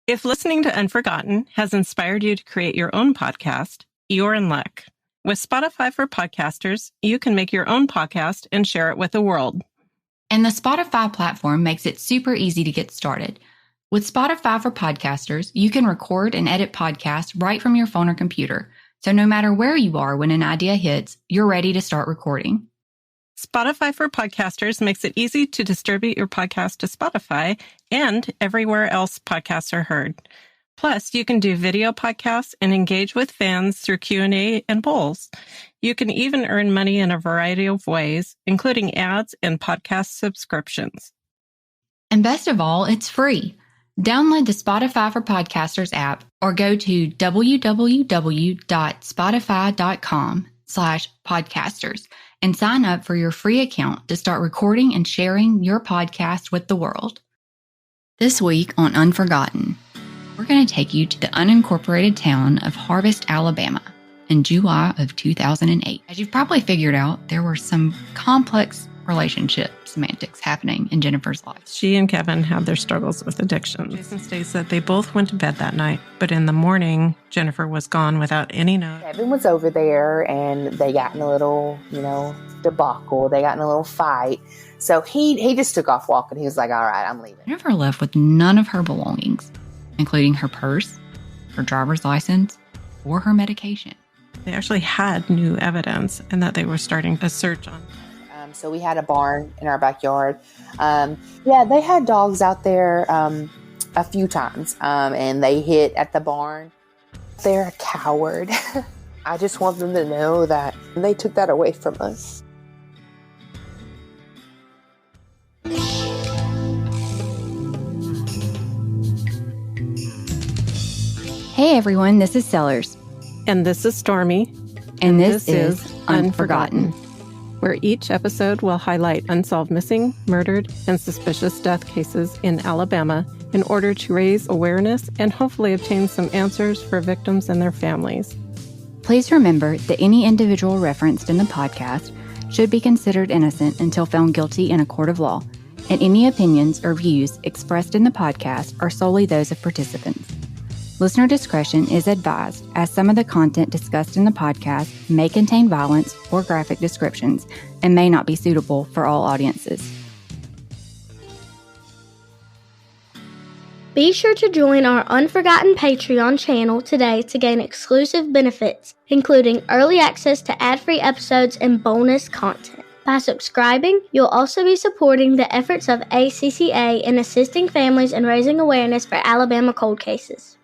If listening to Unforgotten has inspired you to create your own podcast, you're in luck. With Spotify for Podcasters, you can make your own podcast and share it with the world. And the Spotify platform makes it super easy to get started. With Spotify for Podcasters, you can record and edit podcasts right from your phone or computer. So no matter where you are when an idea hits, you're ready to start recording. Spotify for Podcasters makes it easy to distribute your podcast to Spotify and everywhere else podcasts are heard. Plus, you can do video podcasts and engage with fans through Q&A and polls. You can even earn money in a variety of ways, including ads and podcast subscriptions. And best of all, it's free. Download the Spotify for Podcasters app or go to www.spotify.com/podcasters and sign up for your free account to start recording and sharing your podcast with the world. This week on Unforgotten, we're going to take you to the unincorporated town of Harvest, Alabama in July of 2008. As you've probably figured out, there were some complex relationship semantics happening in Jennifer's life. She and Kevin had their struggles with addiction. Jason states that they both went to bed that night, but in the morning, Jennifer was gone without any note. Kevin was over there and they got in a little, debacle. They got in a little fight. So he just took off walking. He was like, all right, I'm leaving. Jennifer left with none of her belongings, including her purse, her driver's license, or her medication. They actually had new evidence and that they were starting a search on. So we had a barn in our backyard. They had dogs out there a few times, and they hit at the barn. They're a coward. I just want them to know that they took that away from us. Hey everyone, this is Sellers. And this is Stormy. And this is Unforgotten, where each episode will highlight unsolved missing, murdered, and suspicious death cases in Alabama in order to raise awareness and hopefully obtain some answers for victims and their families. Please remember that any individual referenced in the podcast should be considered innocent until found guilty in a court of law, and any opinions or views expressed in the podcast are solely those of participants. Listener discretion is advised, as some of the content discussed in the podcast may contain violence or graphic descriptions and may not be suitable for all audiences. Be sure to join our Unforgotten Patreon channel today to gain exclusive benefits, including early access to ad-free episodes and bonus content. By subscribing, you'll also be supporting the efforts of ACCA in assisting families and raising awareness for Alabama cold cases.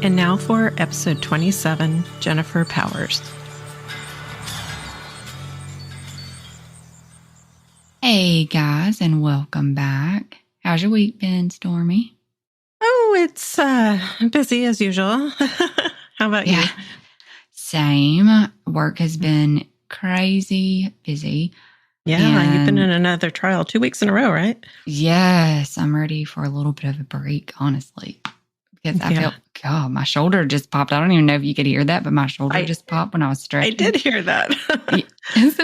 And now for episode 27, Jennifer Powers. Hey guys, and welcome back. How's your week been, Stormy? Oh, it's busy as usual. How about you? Same. Work has been crazy busy. Yeah, you've been in another trial 2 weeks in a row, right? Yes, I'm ready for a little bit of a break, honestly. Because I felt, God, my shoulder just popped. I don't even know if you could hear that, but my shoulder just popped when I was stretching. I did hear that. It's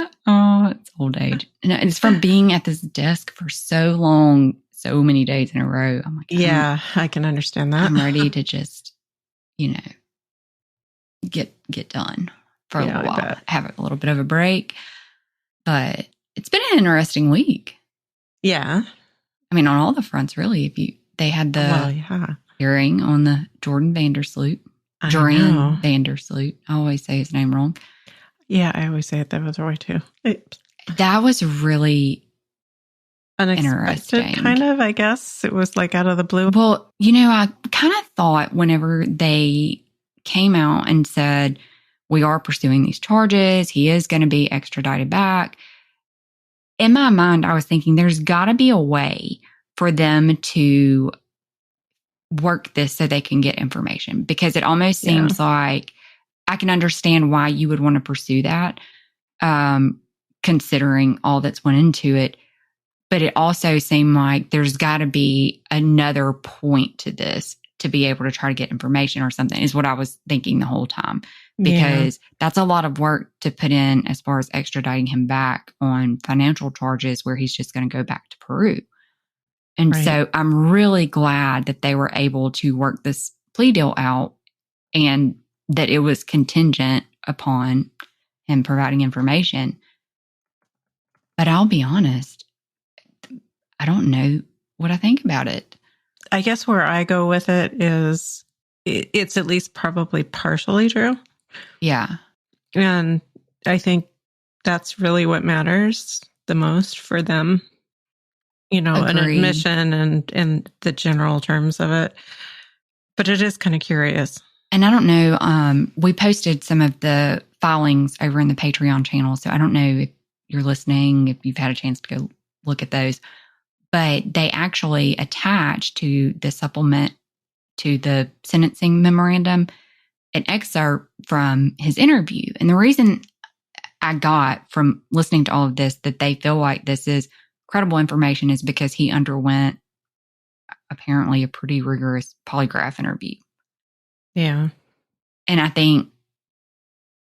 old age. And it's from being at this desk for so long, so many days in a row. I'm like, I can understand that. I'm ready to just, get done for a little while. Have a little bit of a break. But it's been an interesting week. Yeah. I mean, on all the fronts, really. They had the hearing on the Jordan Vandersloot. Vandersloot. I always say his name wrong. Yeah, I always say it that other way too. That was really unexpected, interesting. Kind of, I guess. It was like out of the blue. Well, I kind of thought whenever they came out and said, we are pursuing these charges, he is going to be extradited back. In my mind, I was thinking there's got to be a way for them to work this so they can get information, because it almost seems like I can understand why you would want to pursue that, considering all that's went into it. But it also seemed like there's got to be another point to this to be able to try to get information or something is what I was thinking the whole time, because that's a lot of work to put in as far as extraditing him back on financial charges where he's just going to go back to Peru. And so I'm really glad that they were able to work this plea deal out and that it was contingent upon him providing information. But I'll be honest, I don't know what I think about it. I guess where I go with it is it's at least probably partially true. Yeah. And I think that's really what matters the most for them. An admission and the general terms of it. But it is kind of curious. And I don't know, we posted some of the filings over in the Patreon channel. So I don't know if you're listening, if you've had a chance to go look at those. But they actually attached to the supplement to the sentencing memorandum an excerpt from his interview. And the reason I got from listening to all of this that they feel like this is credible information is because he underwent apparently a pretty rigorous polygraph interview. Yeah. And I think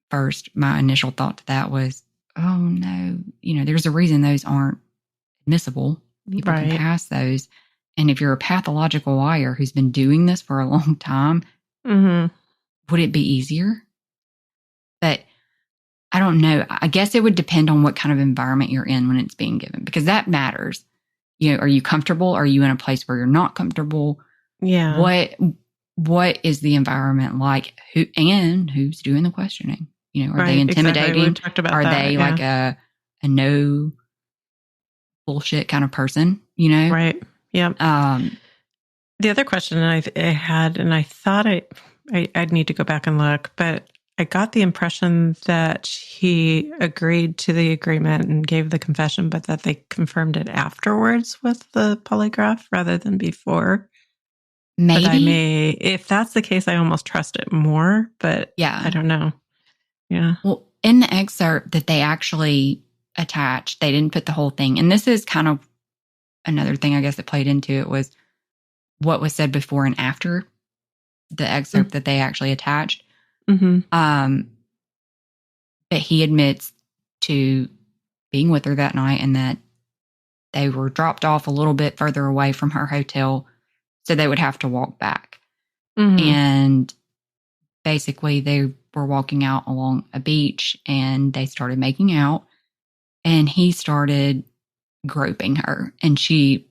first, my initial thought to that was, oh no, there's a reason those aren't admissible. People can pass those. And if you're a pathological liar who's been doing this for a long time, would it be easier? But I don't know. I guess it would depend on what kind of environment you're in when it's being given, because that matters. Are you comfortable? Are you in a place where you're not comfortable? Yeah. What is the environment like? Who's doing the questioning? Are they intimidating? Exactly. We talked about that. They like a no bullshit kind of person? Right. Yeah. The other question I had, and I thought I'd need to go back and look, but I got the impression that he agreed to the agreement and gave the confession, but that they confirmed it afterwards with the polygraph rather than before. Maybe. If that's the case, I almost trust it more, but yeah, I don't know. Yeah. Well, in the excerpt that they actually attached, they didn't put the whole thing. And this is kind of another thing, I guess, that played into it was what was said before and after the excerpt that they actually attached. But he admits to being with her that night and that they were dropped off a little bit further away from her hotel, so they would have to walk back. And basically they were walking out along a beach and they started making out, and he started groping her, and she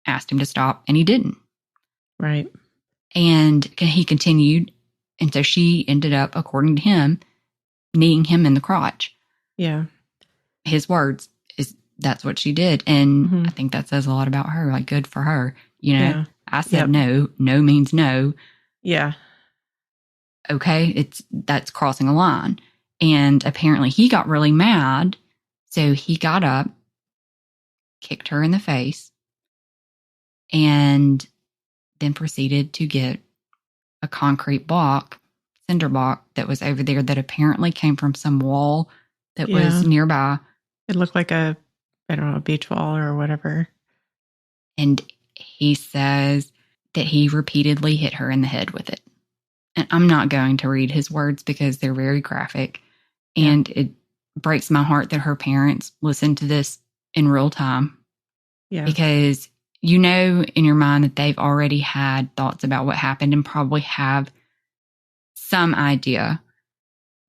asked him to stop and he didn't. Right. And he continued. And so she ended up, according to him, kneeing him in the crotch. Yeah. His words is that's what she did. And I think that says a lot about her. Like, good for her. I said no. No means no. Yeah. Okay. That's crossing a line. And apparently he got really mad. So he got up, kicked her in the face, and then proceeded to get a concrete block, cinder block that was over there that apparently came from some wall that was nearby. It looked like a beach wall or whatever. And he says that he repeatedly hit her in the head with it. And I'm not going to read his words because they're very graphic. And it breaks my heart that her parents listened to this in real time. Yeah. Because in your mind that they've already had thoughts about what happened and probably have some idea.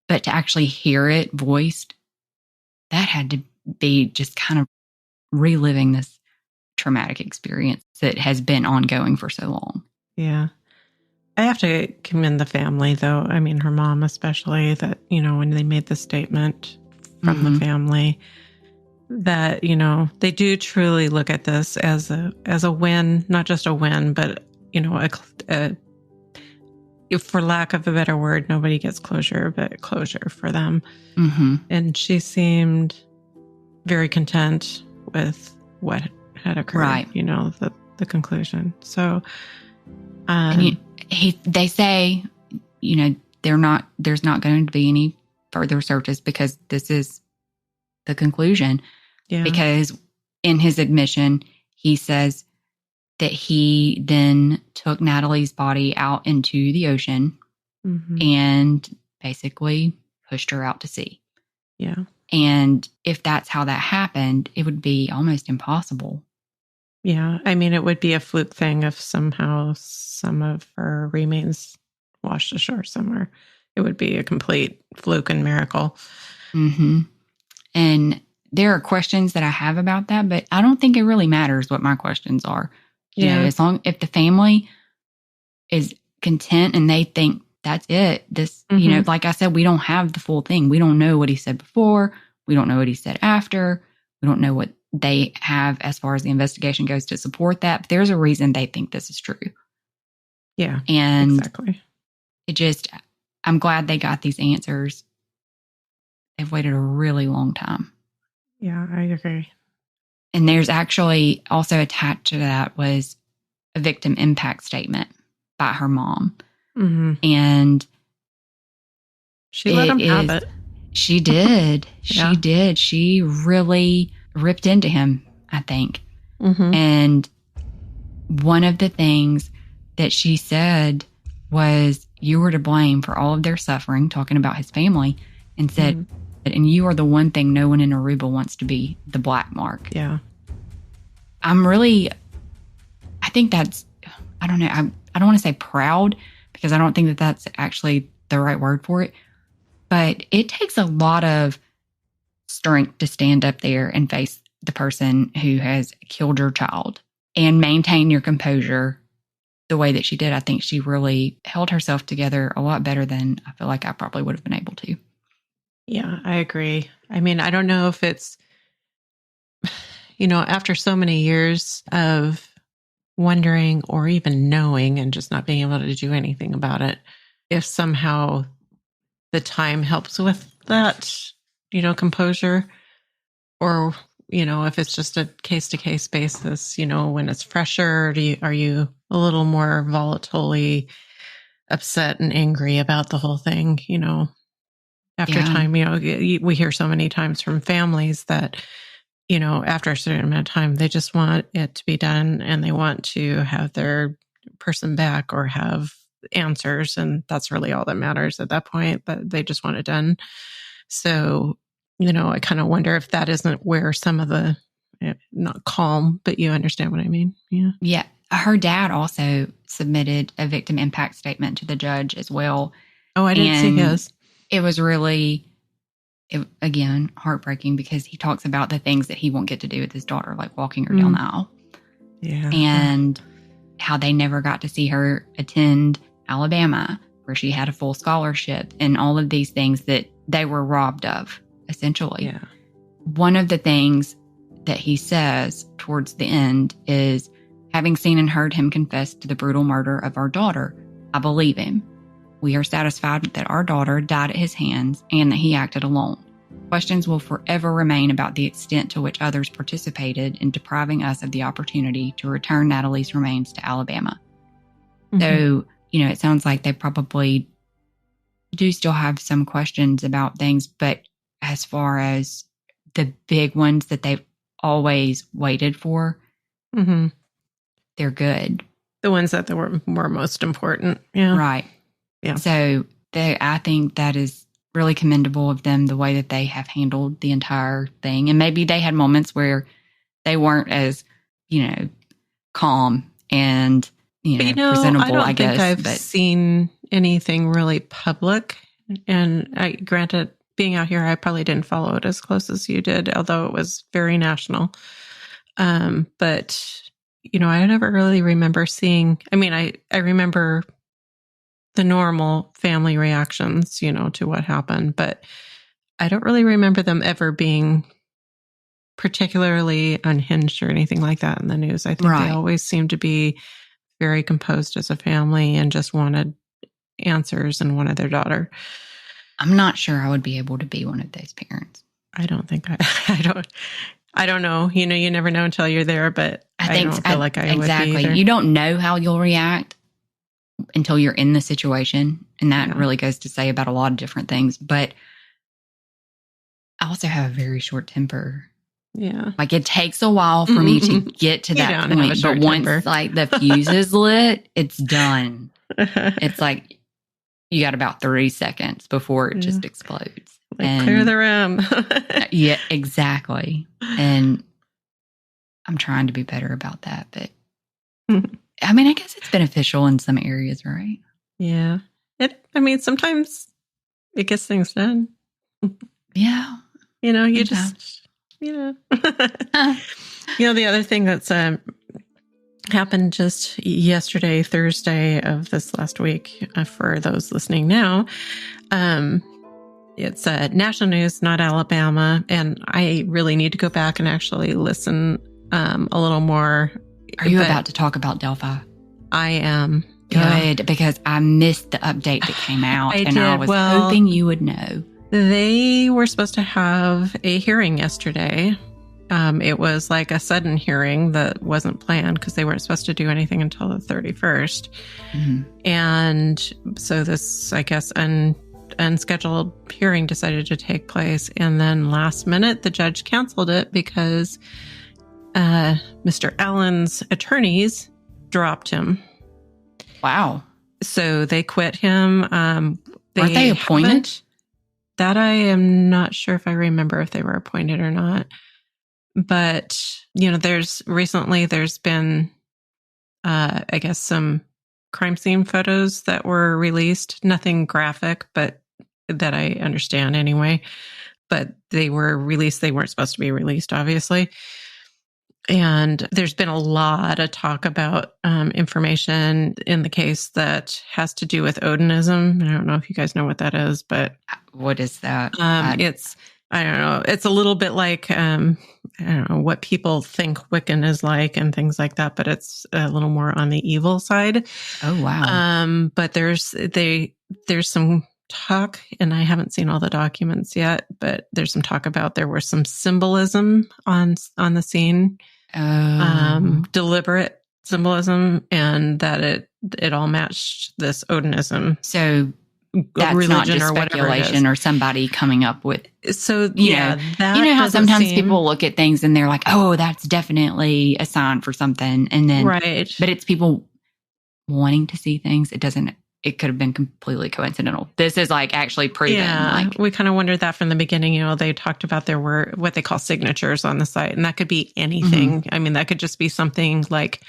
But to actually hear it voiced, that had to be just kind of reliving this traumatic experience that has been ongoing for so long. Yeah. I have to commend the family, though. I mean, her mom especially, that, when they made the statement from the family, that, they do truly look at this as a win, not just a win, but, if for lack of a better word, nobody gets closure, but closure for them. And she seemed very content with what had occurred, right. The conclusion. So, they say, there's not going to be any further searches because this is the conclusion. Yeah. Because in his admission, he says that he then took Natalie's body out into the ocean and basically pushed her out to sea. Yeah. And if that's how that happened, it would be almost impossible. Yeah. I mean, it would be a fluke thing if somehow some of her remains washed ashore somewhere. It would be a complete fluke and miracle. And there are questions that I have about that, but I don't think it really matters what my questions are. You know, as long if the family is content and they think that's it, this, you know, like I said, we don't have the full thing. We don't know what he said before. We don't know what he said after. We don't know what they have as far as the investigation goes to support that. But there's a reason they think this is true. Yeah. And exactly. I'm glad they got these answers. They've waited a really long time. Yeah, I agree. And there's actually also attached to that was a victim impact statement by her mom. And she let him have it. She did. She did. She really ripped into him, I think. And one of the things that she said was, you were to blame for all of their suffering, talking about his family, and said, and you are the one thing no one in Aruba wants to be, the black mark. Yeah. I think that's, I don't know, I don't want to say proud, because I don't think that that's actually the right word for it. But it takes a lot of strength to stand up there and face the person who has killed your child and maintain your composure the way that she did. I think she really held herself together a lot better than I feel like I probably would have been able to. Yeah, I agree. I mean, I don't know if it's, you know, after so many years of wondering or even knowing and just not being able to do anything about it, if somehow the time helps with that, you know, composure, or, you know, if it's just a case-to-case basis, you know, when it's fresher, are you a little more volatilely upset and angry about the whole thing, you know, after time, you know, we hear so many times from families that, you know, after a certain amount of time, they just want it to be done and they want to have their person back or have answers. And that's really all that matters at that point, but they just want it done. So, you know, I kind of wonder if that isn't where some of the, not calm, but you understand what I mean. Yeah. Yeah. Her dad also submitted a victim impact statement to the judge as well. Oh, I didn't see his. It was really, again, heartbreaking, because he talks about the things that he won't get to do with his daughter, like walking her down the aisle. Yeah. And how they never got to see her attend Alabama, where she had a full scholarship, and all of these things that they were robbed of, essentially. Yeah. One of the things that he says towards the end is, having seen and heard him confess to the brutal murder of our daughter, I believe him. We are satisfied that our daughter died at his hands and that he acted alone. Questions will forever remain about the extent to which others participated in depriving us of the opportunity to return Natalie's remains to Alabama. So, you know, it sounds like they probably do still have some questions about things, but as far as the big ones that they've always waited for, they're good. The ones that were most important. Yeah. Right. Yeah. So I think that is really commendable of them, the way that they have handled the entire thing. And maybe they had moments where they weren't as, you know, calm and, presentable, I don't think I've seen anything really public. And granted, being out here, I probably didn't follow it as close as you did, although it was very national. But, you know, I never really remember seeing, I mean, I remember the normal family reactions, you know, to what happened, but I don't really remember them ever being particularly unhinged or anything like that in the news. I think they always seemed to be very composed as a family and just wanted answers and wanted their daughter. I'm not sure I would be able to be one of those parents. I don't think I don't know. You know, you never know until you're there, but I don't feel like I would be either. You don't know how you'll react until you're in the situation. And that really goes to say about a lot of different things. But I also have a very short temper. Yeah. Like it takes a while for me to get to that point. But once like the fuse is lit, it's done. It's like you got about 30 seconds before it just explodes. Like clear the room. Yeah, exactly. And I'm trying to be better about that. But I mean, I guess it's beneficial in some areas, right? Yeah. Sometimes it gets things done. Yeah. You just, the other thing that's happened just yesterday, Thursday of this last week, for those listening now, it's national news, not Alabama. And I really need to go back and actually listen a little more. Are you about to talk about Delphi? I am. Good, because I missed the update that came out. I was hoping you would know. They were supposed to have a hearing yesterday. It was like a sudden hearing that wasn't planned because they weren't supposed to do anything until the 31st. Mm-hmm. And so this, I guess, unscheduled hearing decided to take place. And then last minute, the judge canceled it because Mr. Allen's attorneys dropped him. Wow. So they quit him. Weren't they appointed? That I am not sure if I remember if they were appointed or not. But, there's been, I guess, some crime scene photos that were released. Nothing graphic, but that I understand anyway. But they were released. They weren't supposed to be released, obviously. And there's been a lot of talk about information in the case that has to do with Odinism. I don't know if you guys know what that is, but what is that? I don't know. It's a little bit like, I don't know what people think Wiccan is like and things like that, but it's a little more on the evil side. Oh, wow. But there's some talk, and I haven't seen all the documents yet, but there's some talk about there was some symbolism on the scene. Deliberate symbolism, and that it all matched this Odinism. So that's religion not just speculation or somebody coming up with. So you know how sometimes people look at things and they're like, "Oh, that's definitely a sign for something," and then right. But it's people wanting to see things. It could have been completely coincidental. This is like actually proven. Yeah, we kind of wondered that from the beginning. They talked about there were what they call signatures on the site, and that could be anything. Mm-hmm. I mean, that could just be something like,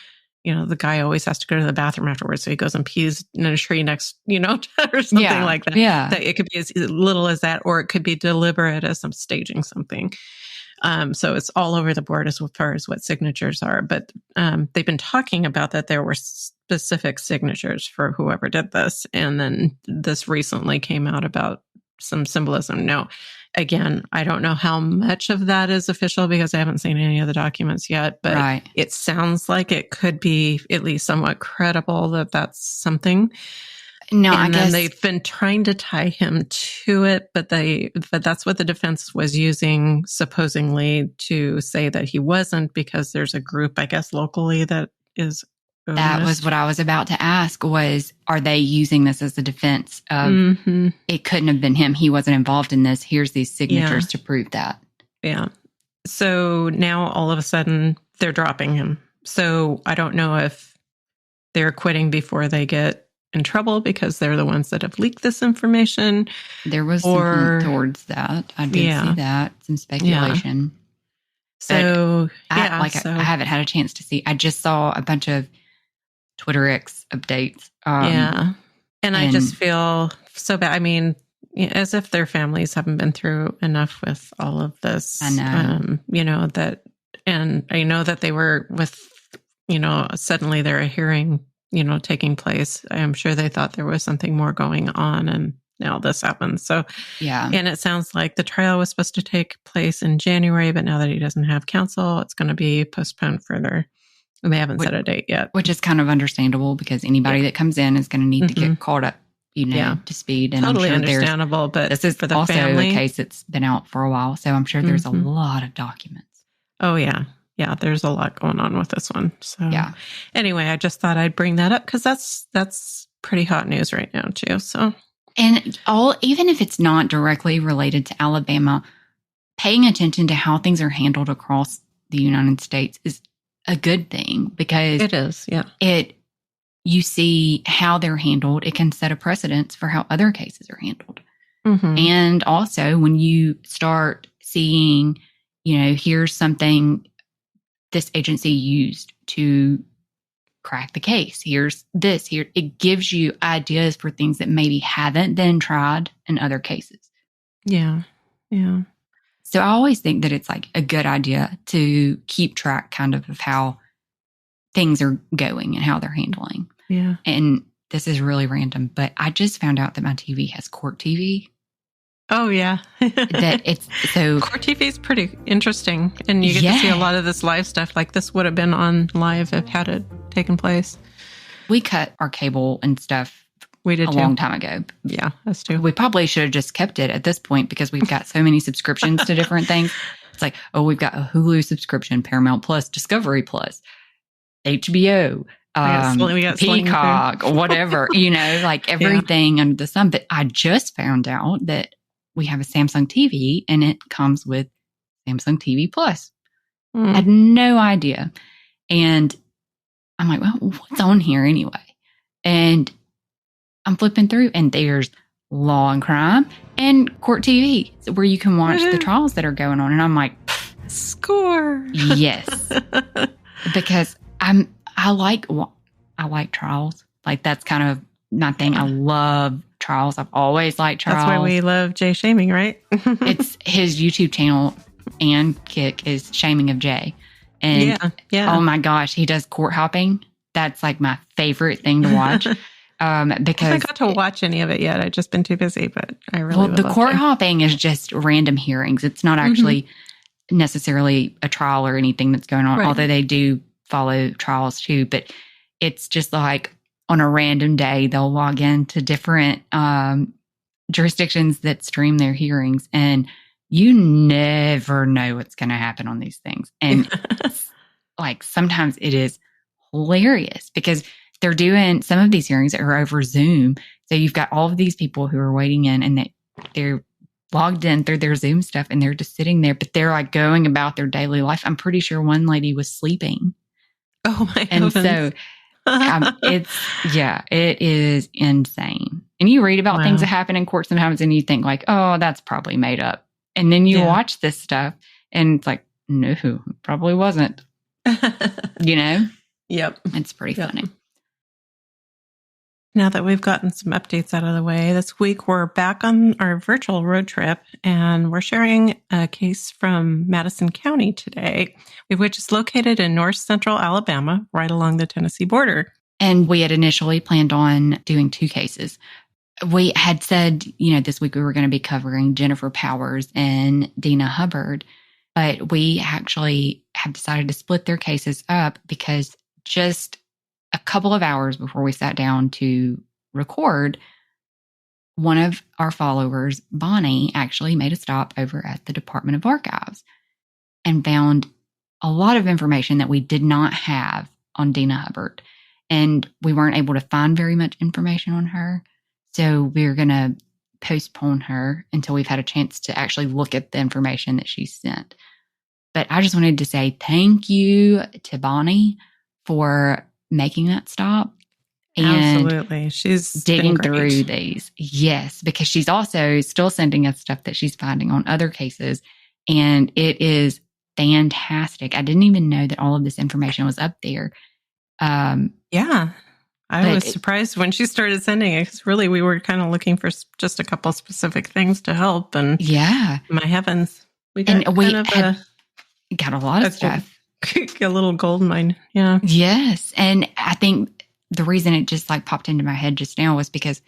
the guy always has to go to the bathroom afterwards, so he goes and pees in a tree next, or something like that. Yeah, that it could be as little as that, or it could be deliberate as some staging something. So it's all over the board as far as what signatures are. But they've been talking about that there were specific signatures for whoever did this. And then this recently came out about some symbolism. Now, again, I don't know how much of that is official because I haven't seen any of the documents yet. But It sounds like it could be at least somewhat credible that that's something. No, I guess they've been trying to tie him to it, but that's what the defense was using supposedly to say that he wasn't, because there's a group, I guess, locally that is. That was what I was about to ask was, are they using this as a defense of it couldn't have been him? He wasn't involved in this. Here's these signatures to prove that. Yeah. So now all of a sudden they're dropping him. So I don't know if they're quitting before they get in trouble because they're the ones that have leaked this information. There was something towards that. I did see that, some speculation. So I haven't had a chance to see. I just saw a bunch of Twitter X updates. And I just feel so bad. I mean, as if their families haven't been through enough with all of this. I know. And I know that they were with, suddenly there a hearing, taking place. I'm sure they thought there was something more going on, and now this happens. So, and it sounds like the trial was supposed to take place in January, but now that he doesn't have counsel, it's going to be postponed further. And they haven't set a date yet. Which is kind of understandable because anybody that comes in is going to need to get caught up, to speed. And totally I'm sure understandable, but this is for the also family, a case that's been out for a while. So I'm sure there's a lot of documents. Oh, yeah. Yeah, there's a lot going on with this one. So anyway, I just thought I'd bring that up because that's pretty hot news right now too. So, and even if it's not directly related to Alabama, paying attention to how things are handled across the United States is a good thing because it is. Yeah. You see how they're handled. It can set a precedence for how other cases are handled. Mm-hmm. And also when you start seeing, here's something this agency used to crack the case. Here's this here. It gives you ideas for things that maybe haven't been tried in other cases. Yeah. Yeah. So I always think that it's like a good idea to keep track kind of how things are going and how they're handling. Yeah. And this is really random, but I just found out that my TV has court TV. Oh, yeah. That it's so court TV is pretty interesting. And you get to see a lot of this live stuff. Like this would have been on live if had it taken place. We cut our cable and stuff we did a long time ago. Yeah, us too. We probably should have just kept it at this point because we've got so many subscriptions to different things. It's like, we've got a Hulu subscription, Paramount Plus, Discovery Plus, HBO, we got Peacock, whatever, like everything under the sun. But I just found out that we have a Samsung TV and it comes with Samsung TV Plus. I had no idea. And I'm like, well, what's on here anyway? And I'm flipping through and there's Law and Crime and Court TV where you can watch the trials that are going on. And I'm like, score. Yes. Because I like trials. Like that's kind of my thing. I love trials. I've always liked trials. That's why we love Jay Shaming, right? It's his YouTube channel and kick is Shaming of Jay. And oh my gosh, he does court hopping. That's like my favorite thing to watch. Because I haven't got to watch any of it yet. I've just been too busy, but I really the court hopping is just random hearings. It's not actually necessarily a trial or anything that's going on, although they do follow trials too. But it's just like on a random day, they'll log into different jurisdictions that stream their hearings, and you never know what's going to happen on these things. And like sometimes it is hilarious because they're doing some of these hearings are over Zoom. So you've got all of these people who are waiting in and they're logged in through their Zoom stuff and they're just sitting there, but they're like going about their daily life. I'm pretty sure one lady was sleeping. Oh my And heavens. So it is insane. And you read about things that happen in court sometimes and you think like, oh, that's probably made up. And then you watch this stuff and it's like, no, it probably wasn't. Yep. It's pretty funny. Now that we've gotten some updates out of the way, this week we're back on our virtual road trip and we're sharing a case from Madison County today, which is located in north central Alabama, right along the Tennessee border. And we had initially planned on doing 2 cases. We had said, this week we were going to be covering Jennifer Powers and Dina Hubbard, but we actually have decided to split their cases up because just a couple of hours before we sat down to record, one of our followers, Bonnie, actually made a stop over at the Department of Archives and found a lot of information that we did not have on Dina Hubbard. And we weren't able to find very much information on her. So we're going to postpone her until we've had a chance to actually look at the information that she sent. But I just wanted to say thank you to Bonnie for making that stop and absolutely, she's digging through these. Yes, because she's also still sending us stuff that she's finding on other cases, and it is fantastic. I didn't even know that all of this information was up there. I was surprised when she started sending it because really we were kind of looking for just a couple specific things to help, and my heavens, we got a lot of stuff. A little gold mine. Yeah. Yes. And I think the reason it just like popped into my head just now was because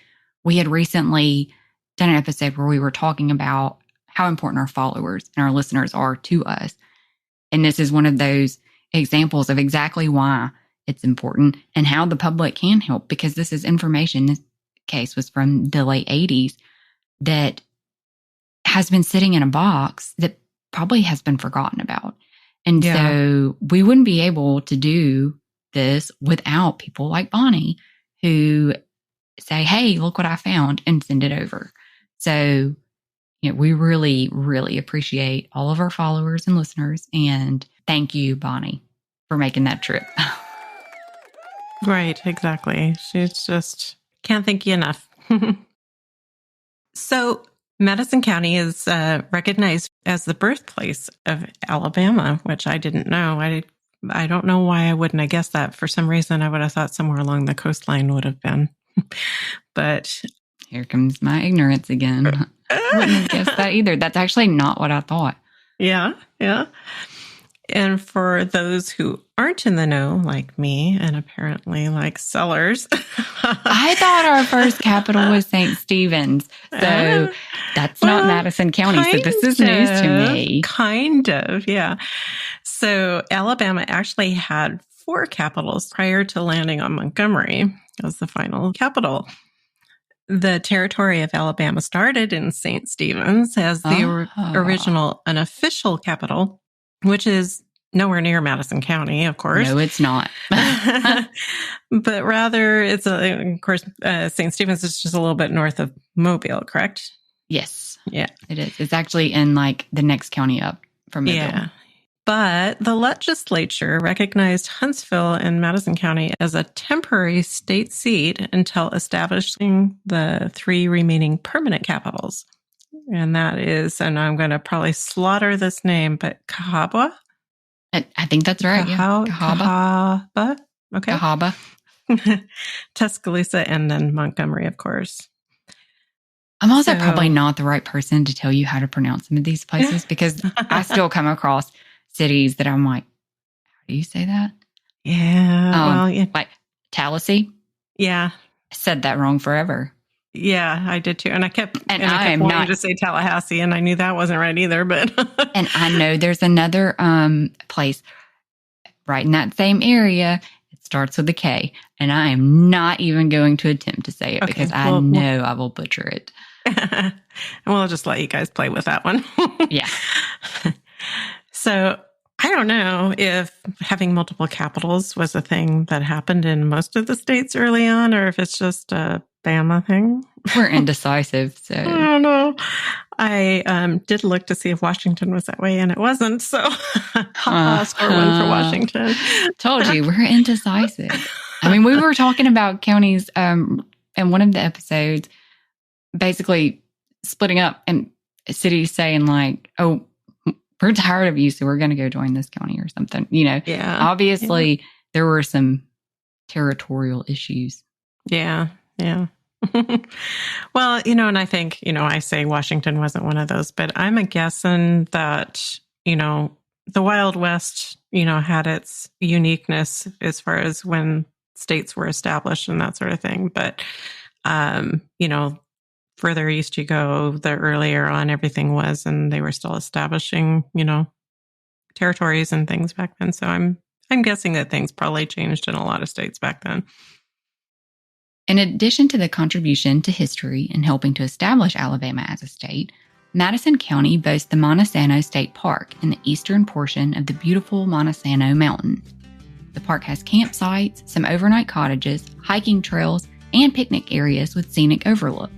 we had recently done an episode where we were talking about how important our followers and our listeners are to us. And this is one of those examples of exactly why it's important and how the public can help, because this is information. This case was from the late 80s that has been sitting in a box that probably has been forgotten about. And so we wouldn't be able to do this without people like Bonnie who say, hey, look what I found and send it over. So we really, really appreciate all of our followers and listeners. And thank you, Bonnie, for making that trip. Right, exactly. She's just can't thank you enough. So Madison County is recognized as the birthplace of Alabama, which I didn't know. I don't know why I wouldn't have guessed that. For some reason, I would have thought somewhere along the coastline would have been. But here comes my ignorance again. I wouldn't have guessed that either. That's actually not what I thought. Yeah. And for those who aren't in the know, like me, and apparently like Sellers. I thought our first capital was St. Stephen's. So that's not Madison County. So this is news to me. Kind of, yeah. So Alabama actually had 4 capitals prior to landing on Montgomery as the final capital. The territory of Alabama started in St. Stephen's as the original unofficial capital, which is nowhere near Madison County, of course. No, it's not. But rather, it's, of course, St. Stephen's is just a little bit north of Mobile, correct? Yes. Yeah. It is. It's actually in like the next county up from Mobile. Yeah. But the legislature recognized Huntsville and Madison County as a temporary state seat until establishing the 3 remaining permanent capitals. And that is, and I'm going to probably slaughter this name, but Cahaba? I think that's right. Cahaba. Okay. Cahaba. Tuscaloosa and then Montgomery, of course. I'm also probably not the right person to tell you how to pronounce some of these places because I still come across cities that I'm like, how do you say that? Yeah. Like Tallahassee. Yeah. I said that wrong forever. Yeah, I did too. And I kept wanting to say Tallahassee, and I knew that wasn't right either. But and I know there's another place right in that same area. It starts with a K, and I am not even going to attempt to say it because I know I will butcher it. And we'll just let you guys play with that one. Yeah. So I don't know if having multiple capitals was a thing that happened in most of the states early on, or if it's just a Bama thing. We're indecisive, so I don't know. I did look to see if Washington was that way, and it wasn't. So I'll score 1 for Washington. Told you, we're indecisive. I mean, we were talking about counties in one of the episodes, basically splitting up and cities saying like, "Oh, we're tired of you, so we're going to go join this county or something." Obviously, there were some territorial issues. Yeah. Well, and I think, I say Washington wasn't one of those, but I'm guessing that, the Wild West, had its uniqueness as far as when states were established and that sort of thing. But, further east you go, the earlier on everything was, and they were still establishing, territories and things back then. So I'm guessing that things probably changed in a lot of states back then. In addition to the contribution to history in helping to establish Alabama as a state, Madison County boasts the Montesano State Park in the eastern portion of the beautiful Montesano Mountain. The park has campsites, some overnight cottages, hiking trails, and picnic areas with scenic overlooks.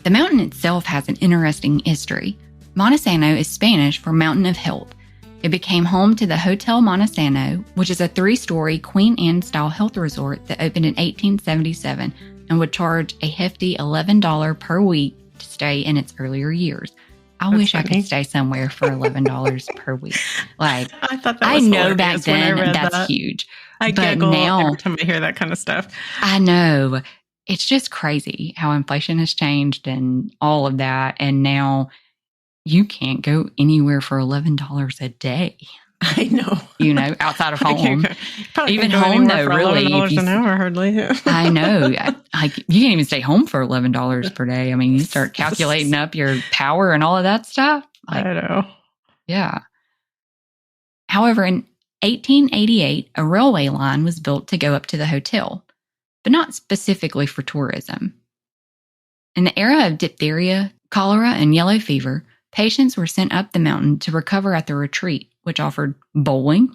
The mountain itself has an interesting history. Montesano is Spanish for Mountain of Health. It became home to the Hotel Montesano, which is a 3-story Queen Anne-style health resort that opened in 1877 and would charge a hefty $11 per week to stay in its earlier years. I wish I could stay somewhere for $11 per week. Like, I thought that was know back then that's huge. I giggle now, every time I hear that kind of stuff. I know. It's just crazy how inflation has changed and all of that. And now you can't go anywhere for $11 a day. I know. Outside of home. Even home, though, really. $11 an hour, hardly. I know. Like, you can't even stay home for $11 per day. I mean, you start calculating up your power and all of that stuff. Like, I know. Yeah. However, in 1888, a railway line was built to go up to the hotel, but not specifically for tourism. In the era of diphtheria, cholera, and yellow fever, patients were sent up the mountain to recover at the retreat, which offered bowling,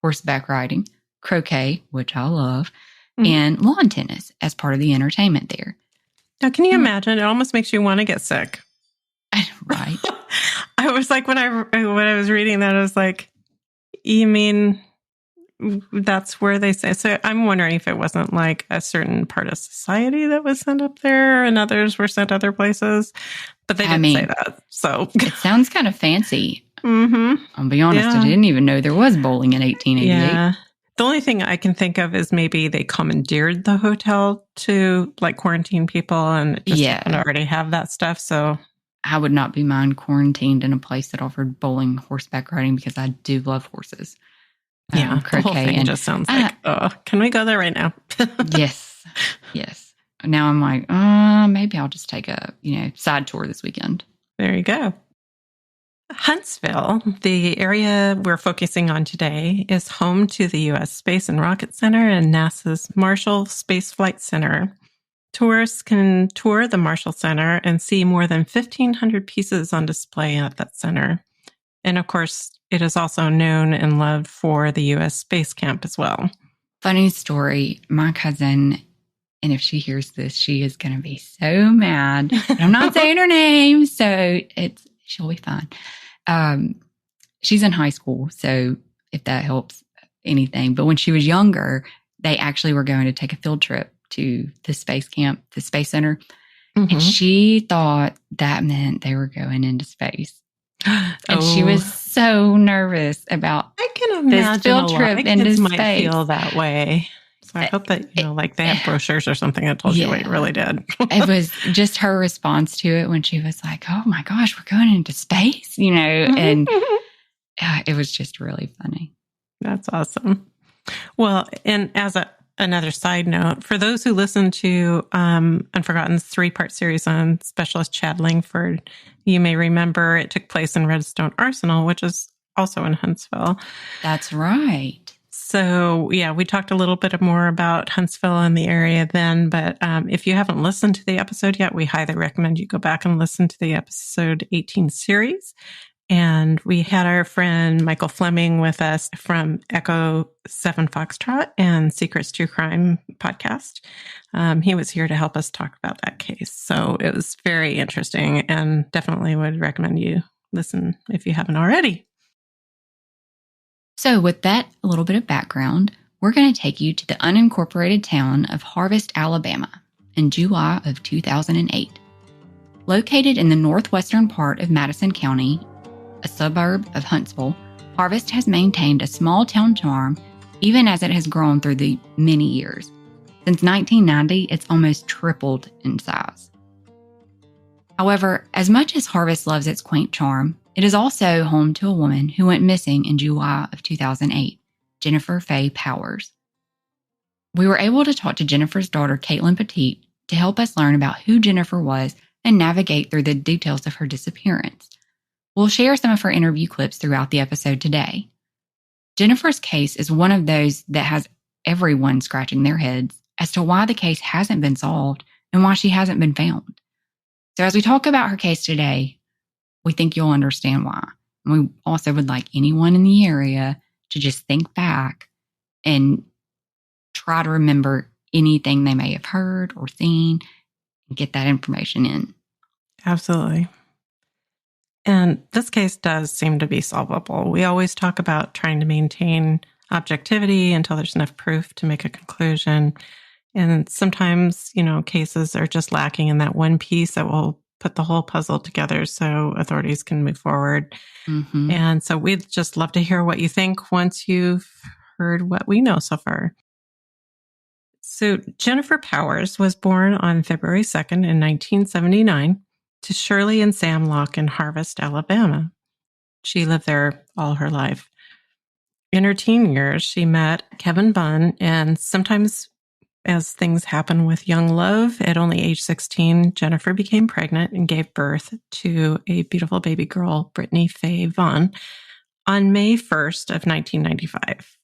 horseback riding, croquet, which I love, and lawn tennis as part of the entertainment there. Now, can you imagine? It almost makes you want to get sick. Right. I was like, when I was reading that, I was like, you mean that's where they say? So I'm wondering if it wasn't like a certain part of society that was sent up there and others were sent other places, but they didn't say that. So it sounds kind of fancy. Mm-hmm. I'll be honest, I didn't even know there was bowling in 1888. Yeah. The only thing I can think of is maybe they commandeered the hotel to like quarantine people and it just happened to already have that stuff. So I would not be quarantined in a place that offered bowling, horseback riding, because I do love horses. Yeah, the whole thing just sounds like, oh, can we go there right now? Yes. Now I'm like, maybe I'll just take a side tour this weekend. There you go. Huntsville, the area we're focusing on today, is home to the U.S. Space and Rocket Center and NASA's Marshall Space Flight Center. Tourists can tour the Marshall Center and see more than 1,500 pieces on display at that center. And of course, it is also known and loved for the U.S. Space Camp as well. Funny story, my cousin, and if she hears this, she is going to be so mad. But I'm not saying her name, so she'll be fine. She's in high school, so if that helps anything. But when she was younger, they actually were going to take a field trip to the space camp, the Space Center. Mm-hmm. And she thought that meant they were going into space. And she was so nervous about this field trip into space. Might feel that way. So I hope that, like they have brochures or something that told you what you really did. It was just her response to it when she was like, oh my gosh, we're going into space, and it was just really funny. That's awesome. Well, and as another side note, for those who listen to Unforgotten's 3-part series on Specialist Chad Langford, you may remember it took place in Redstone Arsenal, which is also in Huntsville. That's right. So, we talked a little bit more about Huntsville and the area then, but if you haven't listened to the episode yet, we highly recommend you go back and listen to the episode 18 series. And we had our friend Michael Fleming with us from Echo 7 Foxtrot and Secrets True Crime podcast. He was here to help us talk about that case. So it was very interesting and definitely would recommend you listen if you haven't already. So with that little bit of background, we're going to take you to the unincorporated town of Harvest, Alabama in July of 2008. Located in the northwestern part of Madison County, a suburb of Huntsville, Harvest has maintained a small town charm even as it has grown through the many years. Since 1990, it's almost tripled in size. However, as much as Harvest loves its quaint charm, it is also home to a woman who went missing in July of 2008, Jennifer Fay Powers. We were able to talk to Jennifer's daughter, Katelyn Poteete, to help us learn about who Jennifer was and navigate through the details of her disappearance. We'll share some of her interview clips throughout the episode today. Jennifer's case is one of those that has everyone scratching their heads as to why the case hasn't been solved and why she hasn't been found. So as we talk about her case today, we think you'll understand why. And we also would like anyone in the area to just think back and try to remember anything they may have heard or seen and get that information in. Absolutely. And this case does seem to be solvable. We always talk about trying to maintain objectivity until there's enough proof to make a conclusion. And sometimes, cases are just lacking in that one piece that will put the whole puzzle together so authorities can move forward. Mm-hmm. And so we'd just love to hear what you think once you've heard what we know so far. So Jennifer Powers was born on February 2nd in 1979 to Shirley and Sam Locke in Harvest, Alabama. She lived there all her life. In her teen years, she met Kevin Bunn, and sometimes as things happen with young love, at only age 16, Jennifer became pregnant and gave birth to a beautiful baby girl, Brittany Faye Vaughn, on May 1st of 1995.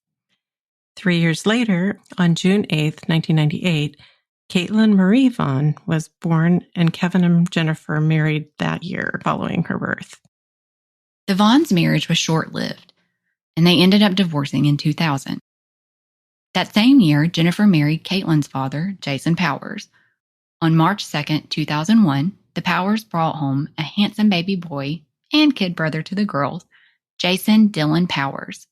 3 years later, on June 8th, 1998, Katelyn Marie Vaughn was born, and Kevin and Jennifer married that year following her birth. The Vaughn's marriage was short-lived, and they ended up divorcing in 2000. That same year, Jennifer married Katelyn's father, Jason Powers. On March 2nd, 2001, the Powers brought home a handsome baby boy and kid brother to the girls, Jason Dylan Powers.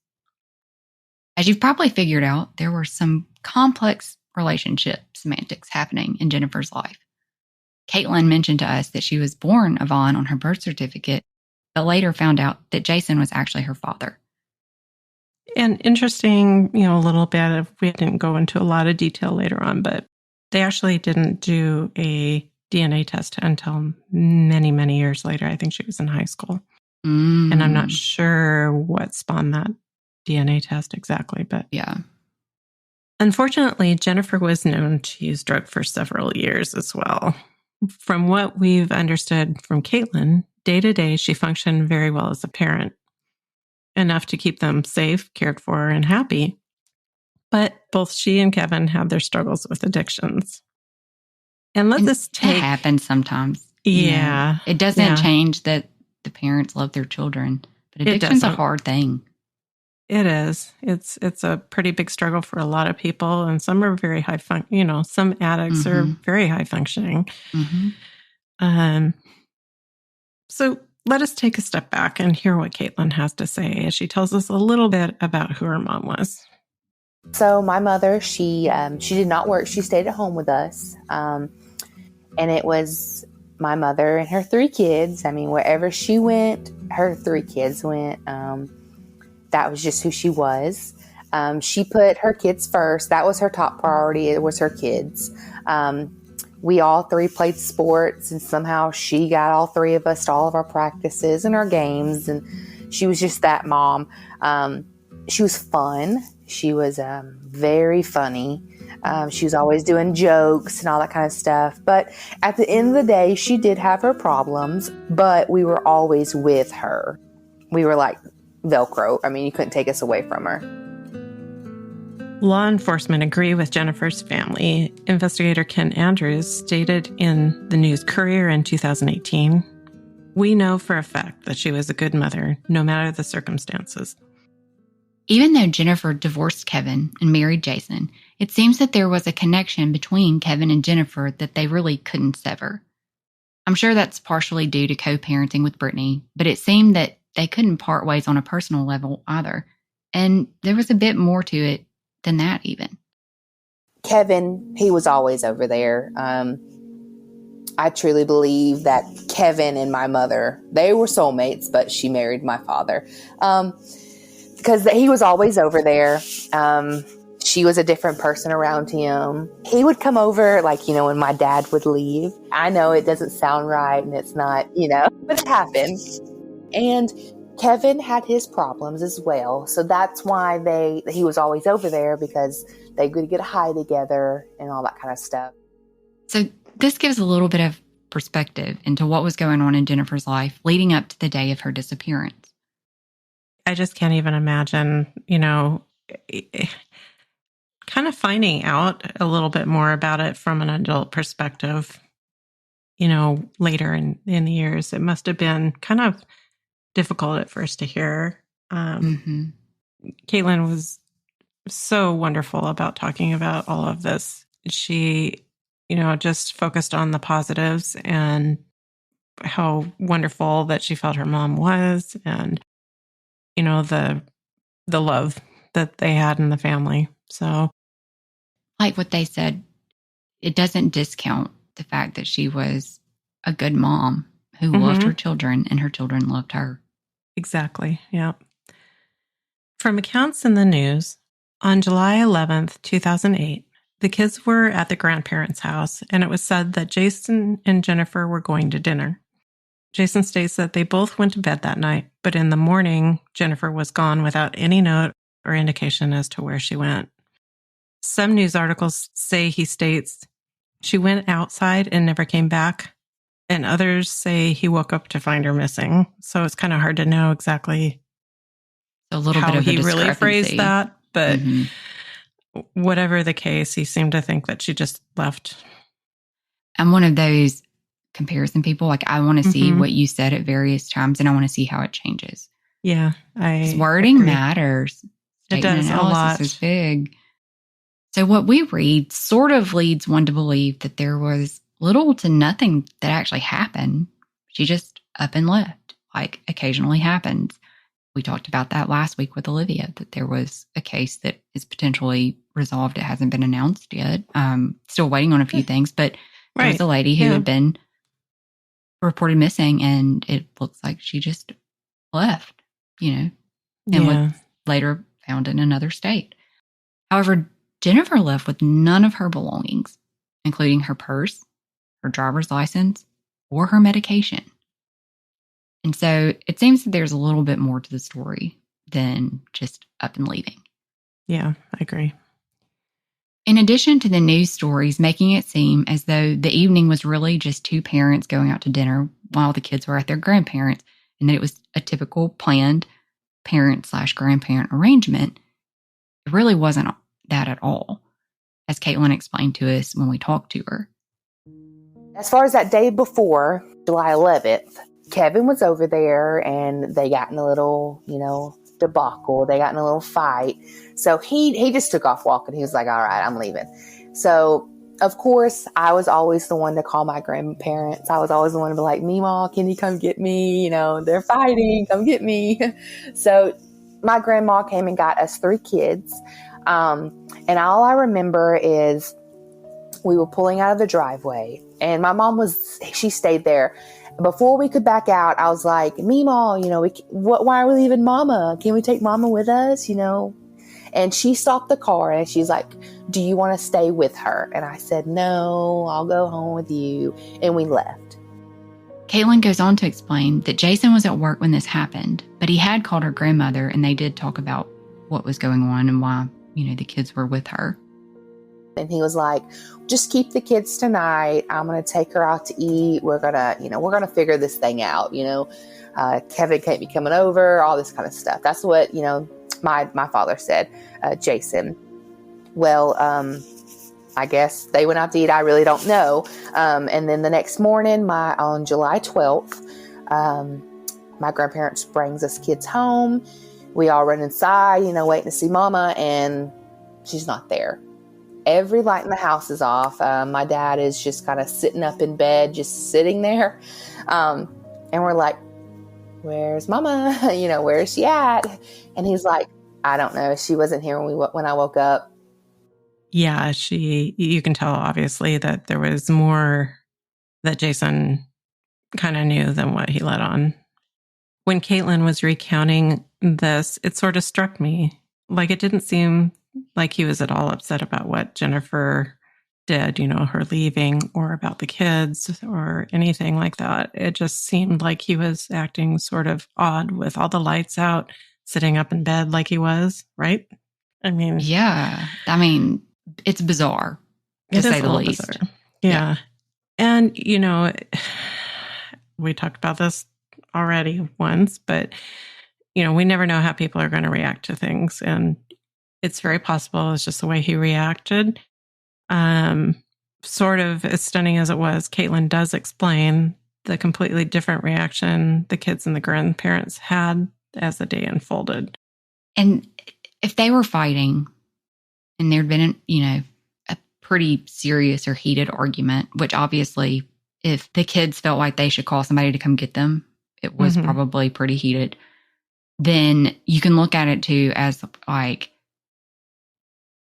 As you've probably figured out, there were some complex relationship semantics happening in Jennifer's life. Katelyn mentioned to us that she was born Yvonne on her birth certificate, but later found out that Jason was actually her father. And interesting, a little bit of, we didn't go into a lot of detail later on, but they actually didn't do a DNA test until many, many years later. I think she was in high school. And I'm not sure what spawned that DNA test exactly, but yeah. Unfortunately, Jennifer was known to use drugs for several years as well. From what we've understood from Katelyn, day to day, she functioned very well as a parent, enough to keep them safe, cared for, and happy. But both she and Kevin had their struggles with addictions. And It happens sometimes. Yeah. It doesn't change that the parents love their children, but addiction's a hard thing. It is. It's a pretty big struggle for a lot of people, and some are very high some addicts are very high functioning. So let us take a step back and hear what Katelyn has to say as she tells us a little bit about who her mom was. So my mother, she did not work. She stayed at home with us. And it was my mother and her 3 kids. I mean, wherever she went, her 3 kids went. That was just who she was. She put her kids first. That was her top priority. It was her kids. We all 3 played sports, and somehow she got all 3 of us to all of our practices and our games. And she was just that mom. She was fun. She was very funny. She was always doing jokes and all that kind of stuff. But at the end of the day, she did have her problems, but we were always with her. We were like Velcro. I mean, you couldn't take us away from her. Law enforcement agree with Jennifer's family. Investigator Ken Andrews stated in the News Courier in 2018, "We know for a fact that she was a good mother, no matter the circumstances." Even though Jennifer divorced Kevin and married Jason, it seems that there was a connection between Kevin and Jennifer that they really couldn't sever. I'm sure that's partially due to co-parenting with Brittany, but it seemed that they couldn't part ways on a personal level either. And there was a bit more to it than that even. Kevin, he was always over there. I truly believe that Kevin and my mother, they were soulmates, but she married my father. Because he was always over there. She was a different person around him. He would come over, when my dad would leave. I know it doesn't sound right and it's not, but it happened. And Kevin had his problems as well. So that's why he was always over there, because they could get high together and all that kind of stuff. So this gives a little bit of perspective into what was going on in Jennifer's life leading up to the day of her disappearance. I just can't even imagine, kind of finding out a little bit more about it from an adult perspective, later in the years. It must have been kind of difficult at first to hear. Katelyn was so wonderful about talking about all of this. She, just focused on the positives and how wonderful that she felt her mom was, and the love that they had in the family. So, like what they said, it doesn't discount the fact that she was a good mom who loved her children and her children loved her. Exactly. Yeah. From accounts in the news, on July 11th, 2008, the kids were at the grandparents' house, and it was said that Jason and Jennifer were going to dinner. Jason states that they both went to bed that night, but in the morning, Jennifer was gone without any note or indication as to where she went. Some news articles say he states she went outside and never came back, and others say he woke up to find her missing. So it's kind of hard to know exactly how he really phrased that, but whatever the case, he seemed to think that she just left. I'm one of those comparison people. I want to see what you said at various times, and I want to see how it changes. Yeah, wording matters. It does a lot. Is big. So what we read sort of leads one to believe that there was little to nothing that actually happened. She just up and left, like occasionally happens. We talked about that last week with Olivia, that there was a case that is potentially resolved. It hasn't been announced yet. Still waiting on a few things, but there was a lady who had been reported missing, and it looks like she just left, and was later found in another state. However, Jennifer left with none of her belongings, including her purse, her driver's license, or her medication. And so it seems that there's a little bit more to the story than just up and leaving. Yeah, I agree. In addition to the news stories making it seem as though the evening was really just two parents going out to dinner while the kids were at their grandparents', and that it was a typical planned parent/grandparent arrangement, it really wasn't that at all, as Katelyn explained to us when we talked to her. As far as that day before, July 11th, Kevin was over there and they got in a little, debacle. They got in a little fight. So he just took off walking. He was like, all right, I'm leaving. So, of course, I was always the one to call my grandparents. I was always the one to be like, Meemaw, can you come get me? They're fighting. Come get me. So my grandma came and got us 3 kids. And all I remember is we were pulling out of the driveway and my mom she stayed there. Before we could back out, I was like, Meemaw, why are we leaving Mama? Can we take Mama with us? And she stopped the car and she's like, do you want to stay with her? And I said, no, I'll go home with you. And we left. Katelyn goes on to explain that Jason was at work when this happened, but he had called her grandmother and they did talk about what was going on and why, the kids were with her. And he was like, just keep the kids tonight. I'm going to take her out to eat. We're going to figure this thing out. Kevin can't be coming over, all this kind of stuff. That's what, my father said, Jason. Well, I guess they went out to eat. I really don't know. And then the next morning, on July 12th, my grandparents brings us kids home. We all run inside, waiting to see Mama, and she's not there. Every light in the house is off. My dad is just kind of sitting up in bed, just sitting there. And we're like, where's Mama? Where is she at? And he's like, I don't know. She wasn't here when I woke up. Yeah, you can tell obviously that there was more that Jason kind of knew than what he let on. When Katelyn was recounting this, it sort of struck me. Like, it didn't seem like he was at all upset about what Jennifer did, her leaving, or about the kids or anything like that. It just seemed like he was acting sort of odd with all the lights out, sitting up in bed like he was, right? Yeah. It's bizarre, to say the least. Bizarre. Yeah. And, we talked about this already once, but, we never know how people are going to react to things. And it's very possible it's just the way he reacted. Sort of as stunning as it was, Katelyn does explain the completely different reaction the kids and the grandparents had as the day unfolded. And if they were fighting and there'd been, a pretty serious or heated argument, which obviously if the kids felt like they should call somebody to come get them, it was probably pretty heated, then you can look at it too as like,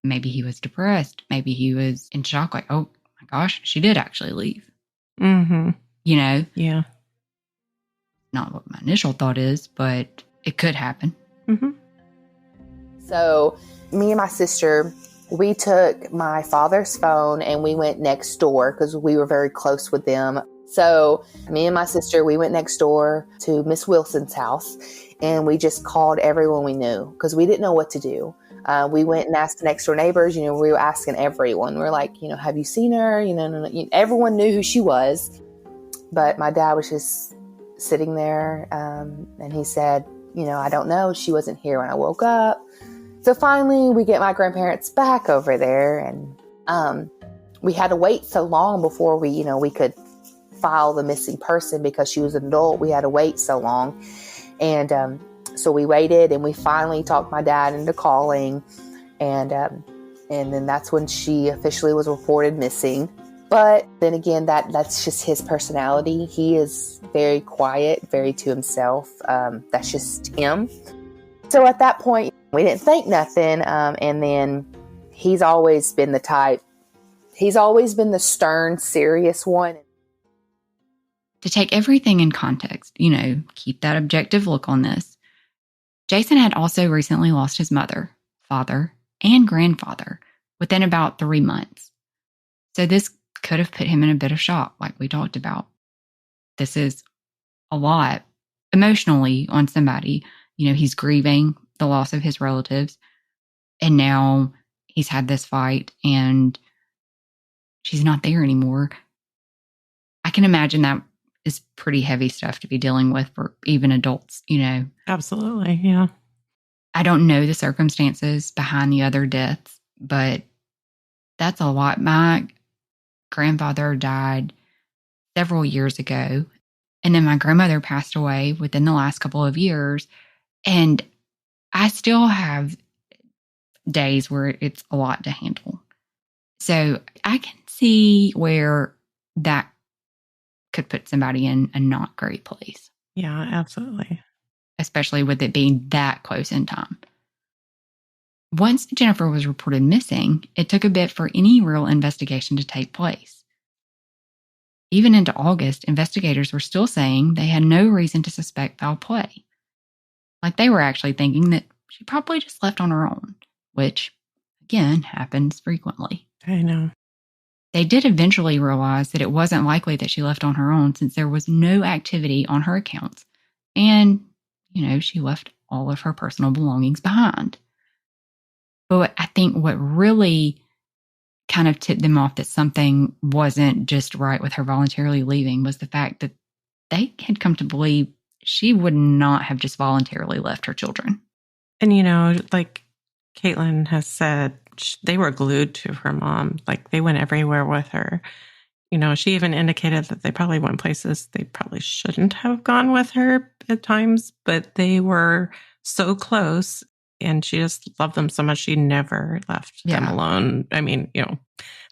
maybe he was depressed. Maybe he was in shock, like, oh my gosh, she did actually leave. Mm-hmm. Yeah. Not what my initial thought is, but it could happen. Mm-hmm. So me and my sister, we took my father's phone and we went next door because we were very close with them. So me and my sister, we went next door to Miss Wilson's house and we just called everyone we knew because we didn't know what to do. We went and asked the next door neighbors, we were asking everyone. We're like, have you seen her? Everyone knew who she was. But my dad was just sitting there and he said, I don't know. She wasn't here when I woke up. So finally we get my grandparents back over there and we had to wait so long before we could file the missing person because she was an adult. We had to wait so long. And so we waited and we finally talked my dad into calling. And then that's when she officially was reported missing. But then again, that's just his personality. He is very quiet, very to himself. That's just him. So at that point, we didn't think nothing. And then he's always been the type. He's always been the stern, serious one. To take everything in context, keep that objective look on this. Jason had also recently lost his mother, father, and grandfather within about 3 months. So this could have put him in a bit of shock, like we talked about. This is a lot emotionally on somebody. He's grieving the loss of his relatives, and now he's had this fight, and she's not there anymore. I can imagine that is pretty heavy stuff to be dealing with for even adults, Absolutely, yeah. I don't know the circumstances behind the other deaths, but that's a lot. My grandfather died several years ago, and then my grandmother passed away within the last couple of years, and I still have days where it's a lot to handle. So I can see where that could put somebody in a not great place. Yeah, absolutely. Especially with it being that close in time. Once Jennifer was reported missing, it took a bit for any real investigation to take place. Even into August, investigators were still saying they had no reason to suspect foul play. Like they were actually thinking that she probably just left on her own, which, again, happens frequently. I know. They did eventually realize that it wasn't likely that she left on her own since there was no activity on her accounts. And, she left all of her personal belongings behind. But I think what really kind of tipped them off that something wasn't just right with her voluntarily leaving was the fact that they had come to believe she would not have just voluntarily left her children. And, like Katelyn has said, they were glued to her mom. Like they went everywhere with her. She even indicated that they probably went places they probably shouldn't have gone with her at times, but they were so close and she just loved them so much. She never left them alone. I mean, I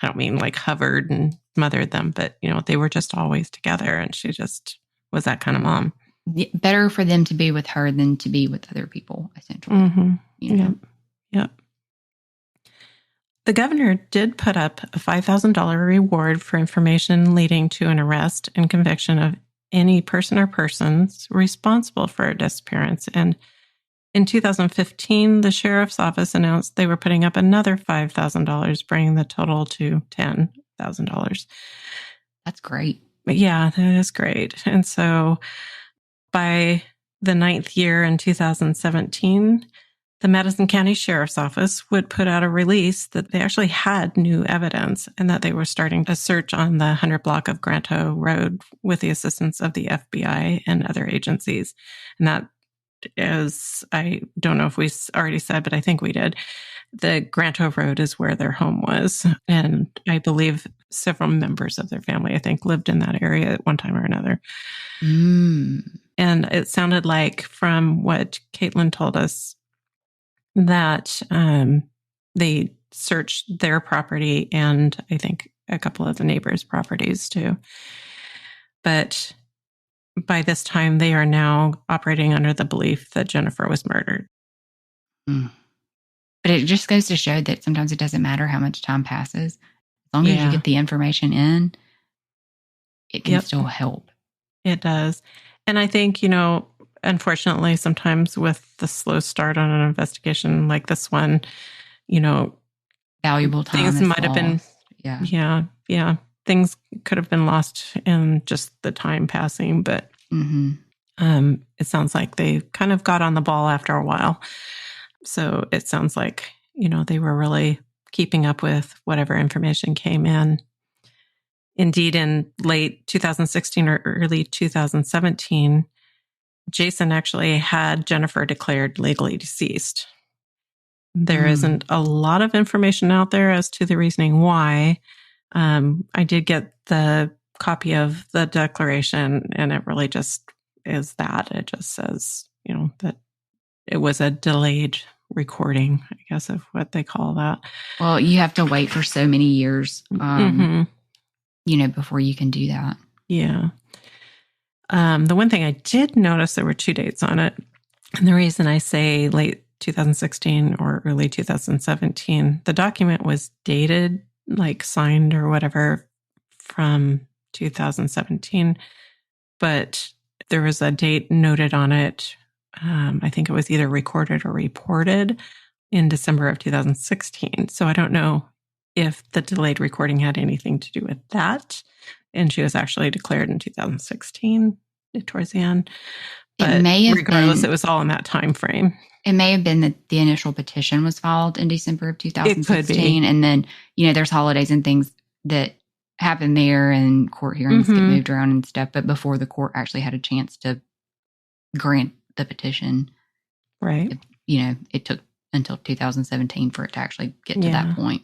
don't mean like hovered and smothered them, but, they were just always together and she just was that kind of mom. Better for them to be with her than to be with other people, essentially. Mm-hmm. Yep. The governor did put up a $5,000 reward for information leading to an arrest and conviction of any person or persons responsible for a disappearance. And in 2015, the sheriff's office announced they were putting up another $5,000, bringing the total to $10,000. That's great. Yeah, that is great. And so by the 9th year in 2017, the Madison County Sheriff's Office would put out a release that they actually had new evidence and that they were starting a search on the 100 block of Granto Road with the assistance of the FBI and other agencies. And that is, I don't know if we already said, but I think we did. The Granto Road is where their home was. And I believe several members of their family, I think, lived in that area at one time or another. And it sounded like, from what Katelyn told us, that they searched their property and I think a couple of the neighbors' properties too. But by this time, they are now operating under the belief that Jennifer was murdered. But it just goes to show that sometimes it doesn't matter how much time passes. As long as you get the information in, it can still help. It does. And I think, unfortunately, sometimes with the slow start on an investigation like this one, valuable time things might have been, yeah. Things could have been lost in just the time passing, but it sounds like they kind of got on the ball after a while. So it sounds like, they were really keeping up with whatever information came in. Indeed, in late 2016 or early 2017, Jason actually had Jennifer declared legally deceased. There isn't a lot of information out there as to the reasoning why. I did get the copy of the declaration, and it really just is that. It just says, that it was a delayed recording, I guess, of what they call that. Well, you have to wait for so many years. before you can do that. Yeah. The one thing I did notice, there were 2 dates on it. And the reason I say late 2016 or early 2017, the document was dated, like signed or whatever, from 2017. But there was a date noted on it. I think it was either recorded or reported in December of 2016. So I don't know if the delayed recording had anything to do with that. And she was actually declared in 2016 towards the end. But regardless, it was all in that time frame. It may have been that the initial petition was filed in December of 2016. And then, there's holidays and things that happen there and court hearings get moved around and stuff. But before the court actually had a chance to grant the petition, right? It took until 2017 for it to actually get to that point.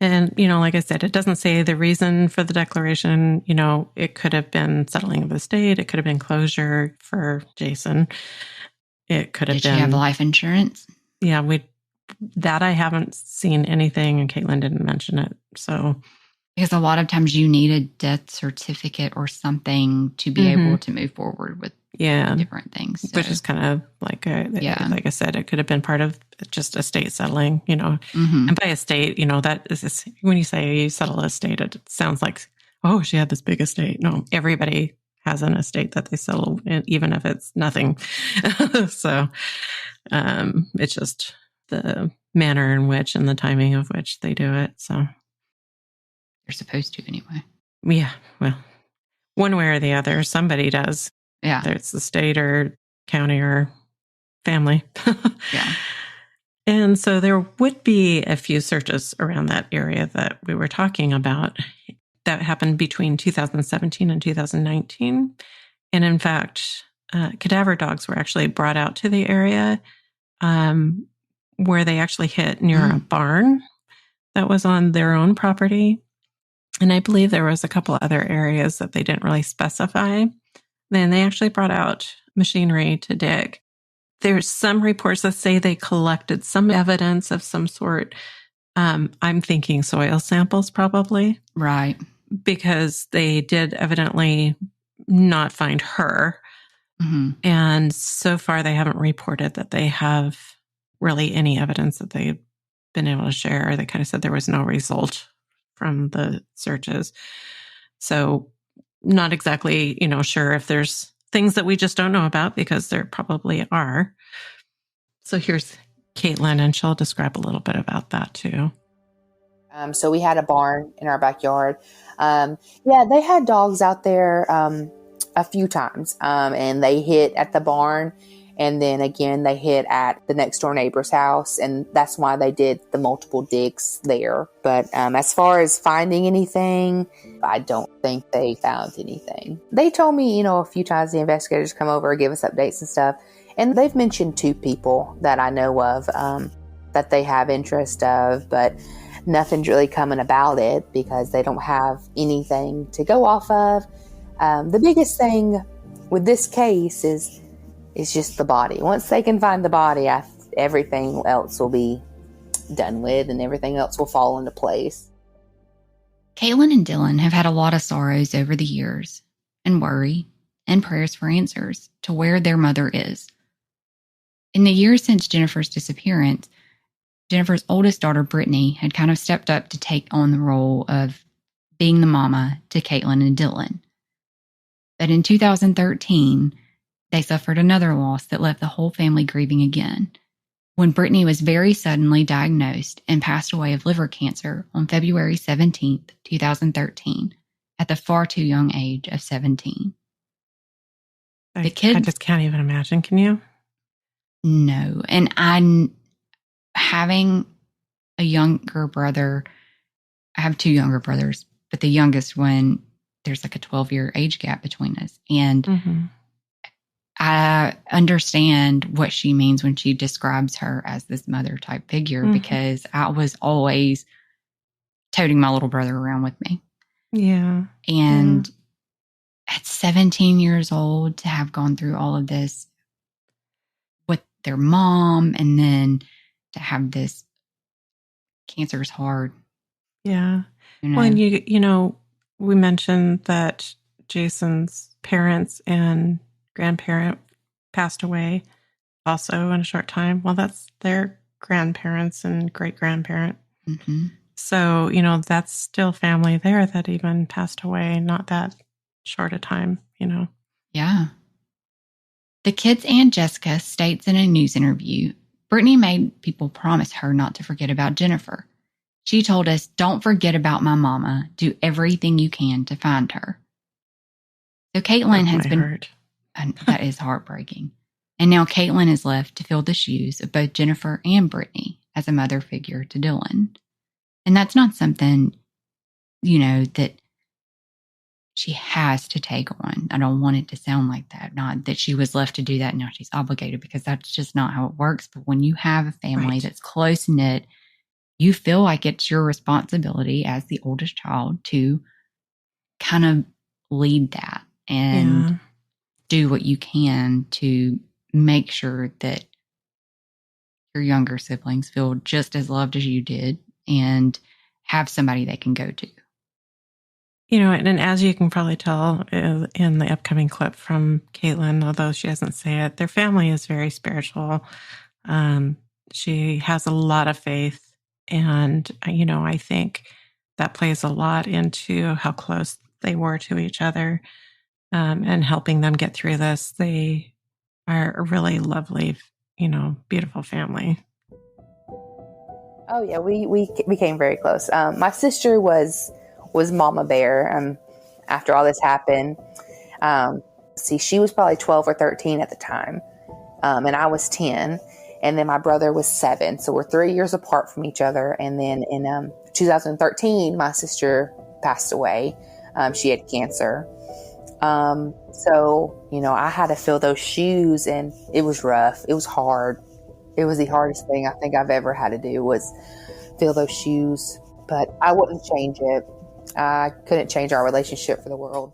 And, like I said, it doesn't say the reason for the declaration. It could have been settling of the estate. It could have been closure for Jason. It could have been... Did she have life insurance? Yeah, I haven't seen anything, and Katelyn didn't mention it. So... Because a lot of times you need a death certificate or something to be able to move forward with different things. So. Which is kind of like I said, it could have been part of just estate settling, And by estate, that is, when you say you settle an estate, it sounds like, oh, she had this big estate. No, everybody has an estate that they settle, even if it's nothing. So it's just the manner in which and the timing of which they do it. So. They're supposed to anyway. Yeah, well, one way or the other, somebody does. Yeah. Whether it's the state or county or family. Yeah. And so there would be a few searches around that area that we were talking about that happened between 2017 and 2019. And in fact, cadaver dogs were actually brought out to the area where they actually hit near a barn that was on their own property. And I believe there was a couple other areas that they didn't really specify. Then they actually brought out machinery to dig. There's some reports that say they collected some evidence of some sort. I'm thinking soil samples probably. Right. Because they did evidently not find her. And so far they haven't reported that they have really any evidence that they've been able to share. They kind of said there was no result from the searches. So not exactly, sure if there's things that we just don't know about, because there probably are. So here's Katelyn, and she'll describe a little bit about that too. So we had a barn in our backyard. They had dogs out there a few times, and they hit at the barn. And then again, they hit at the next door neighbor's house, and that's why they did the multiple digs there. But as far as finding anything, I don't think they found anything. They told me, a few times the investigators come over, give us updates and stuff. And they've mentioned 2 people that I know of that they have interest of, but nothing's really coming about it because they don't have anything to go off of. The biggest thing with this case is just the body. Once they can find the body, everything else will be done with and everything else will fall into place. Katelyn and Dylan have had a lot of sorrows over the years, and worry, and prayers for answers to where their mother is. In the years since Jennifer's disappearance, Jennifer's oldest daughter, Brittany, had kind of stepped up to take on the role of being the mama to Katelyn and Dylan. But in 2013, they suffered another loss that left the whole family grieving again, when Brittany was very suddenly diagnosed and passed away of liver cancer on February 17th, 2013, at the far too young age of 17. I just can't even imagine. Can you? No. And having a younger brother, I have 2 younger brothers, but the youngest one, there's like a 12-year age gap between us. And I understand what she means when she describes her as this mother type figure, because I was always toting my little brother around with me. Yeah. And at 17 years old, to have gone through all of this with their mom, and then to have this cancer is hard. Yeah. Well, and we mentioned that Jason's parents and grandparent passed away also in a short time. Well, that's their grandparents and great-grandparent. Mm-hmm. So, that's still family there that even passed away, not that short a time, Yeah. The kid's Aunt Jessica states in a news interview, Brittany made people promise her not to forget about Jennifer. She told us, don't forget about my mama. Do everything you can to find her. So Katelyn has been... Heart. And that is heartbreaking. And now Katelyn is left to fill the shoes of both Jennifer and Brittany as a mother figure to Dylan. And that's not something, that she has to take on. I don't want it to sound like that. Not that she was left to do that and now she's obligated, because that's just not how it works. But when you have a family that's close-knit, you feel like it's your responsibility as the oldest child to kind of lead that and do what you can to make sure that your younger siblings feel just as loved as you did and have somebody they can go to. And as you can probably tell in the upcoming clip from Katelyn, although she doesn't say it, their family is very spiritual. She has a lot of faith. And, I think that plays a lot into how close they were to each other and helping them get through this. They are a really lovely, beautiful family. Oh, yeah, we became very close. My sister was Mama Bear after all this happened. She was probably 12 or 13 at the time, and I was 10. And then my brother was 7. So we're 3 years apart from each other. And then in 2013, my sister passed away. She had cancer. So, I had to fill those shoes, and it was rough. It was hard. It was the hardest thing I think I've ever had to do was fill those shoes. But I wouldn't change it. I couldn't change our relationship for the world.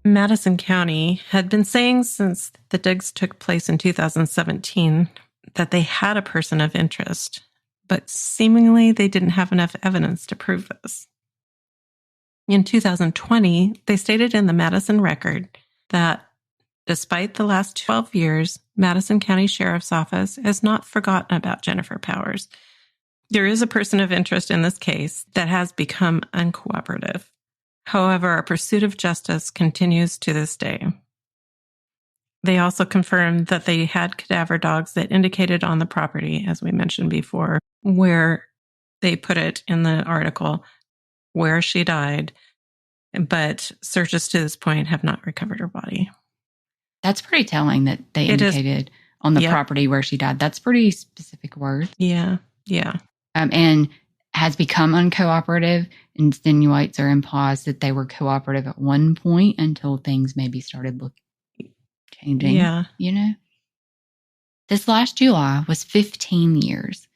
Madison County had been saying since the digs took place in 2017 that they had a person of interest, but seemingly they didn't have enough evidence to prove this. In 2020, they stated in the Madison Record that despite the last 12 years, Madison County Sheriff's Office has not forgotten about Jennifer Powers. There is a person of interest in this case that has become uncooperative. However, our pursuit of justice continues to this day. They also confirmed that they had cadaver dogs that indicated on the property, as we mentioned before, where they put it in the article, where she died, but searches to this point have not recovered her body. That's pretty telling that they indicated on the property where she died. That's pretty specific word. Yeah. And has become uncooperative, insinuates or implies that they were cooperative at one point until things maybe started changing. Yeah. This last July was 15 years,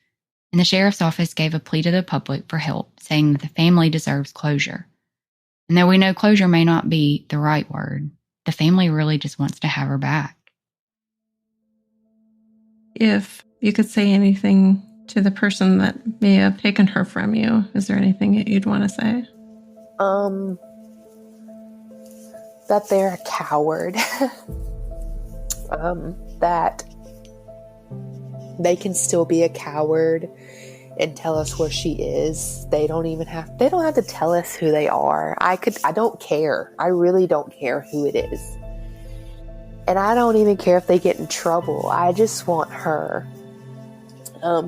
and the sheriff's office gave a plea to the public for help, saying that the family deserves closure. And though we know closure may not be the right word, the family really just wants to have her back. If you could say anything to the person that may have taken her from you, is there anything that you'd want to say? That they're a coward. That they can still be a coward and tell us where she is. They don't have to tell us who they are. I don't care. I really don't care who it is. And I don't even care if they get in trouble. I just want her.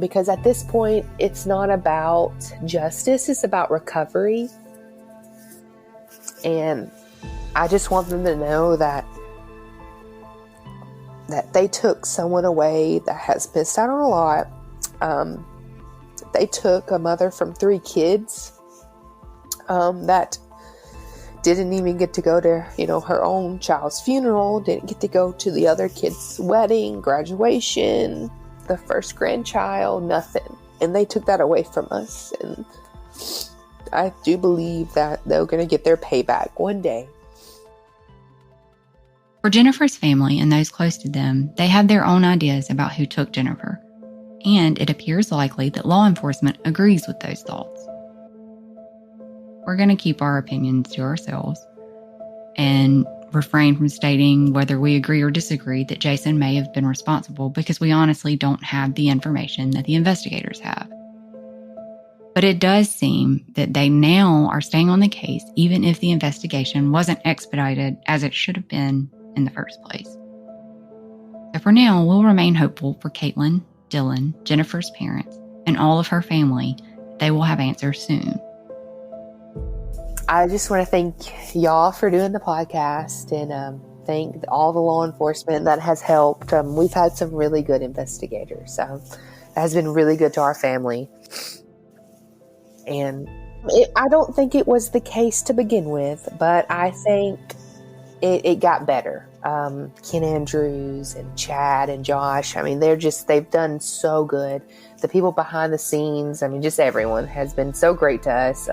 Because at this point, it's not about justice, it's about recovery. And I just want them to know that they took someone away that has missed out on a lot. They took a mother from 3 kids that didn't even get to go to, her own child's funeral, didn't get to go to the other kid's wedding, graduation, the first grandchild, nothing. And they took that away from us. And I do believe that they're going to get their payback one day. For Jennifer's family and those close to them, they have their own ideas about who took Jennifer. And it appears likely that law enforcement agrees with those thoughts. we're going to keep our opinions to ourselves and refrain from stating whether we agree or disagree that Jason may have been responsible, because we honestly don't have the information that the investigators have. But it does seem that they now are staying on the case, even if the investigation wasn't expedited as it should have been in the first place. So for now, we'll remain hopeful for Katelyn, Dylan, Jennifer's parents, and all of her family. They will have answers soon. I just want to thank y'all for doing the podcast, and thank all the law enforcement that has helped. We've had some really good investigators. That has been really good to our family. And I don't think it was the case to begin with, but I think it got better. Ken Andrews and Chad and Josh, I mean, they've done so good. The people behind the scenes, I mean, just everyone has been so great to us.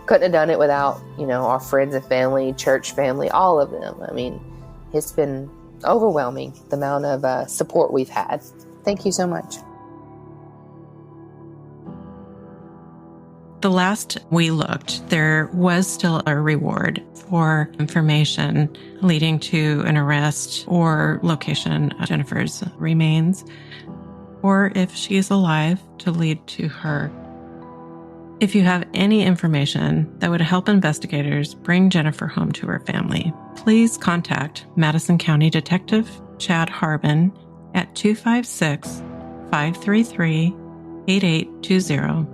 Couldn't have done it without, our friends and family, church family, all of them. I mean, it's been overwhelming, the amount of support we've had. Thank you so much. The last we looked, there was still a reward for information leading to an arrest or location of Jennifer's remains, or if she's alive, to lead to her. If you have any information that would help investigators bring Jennifer home to her family, please contact Madison County Detective Chad Harbin at 256-533-8820.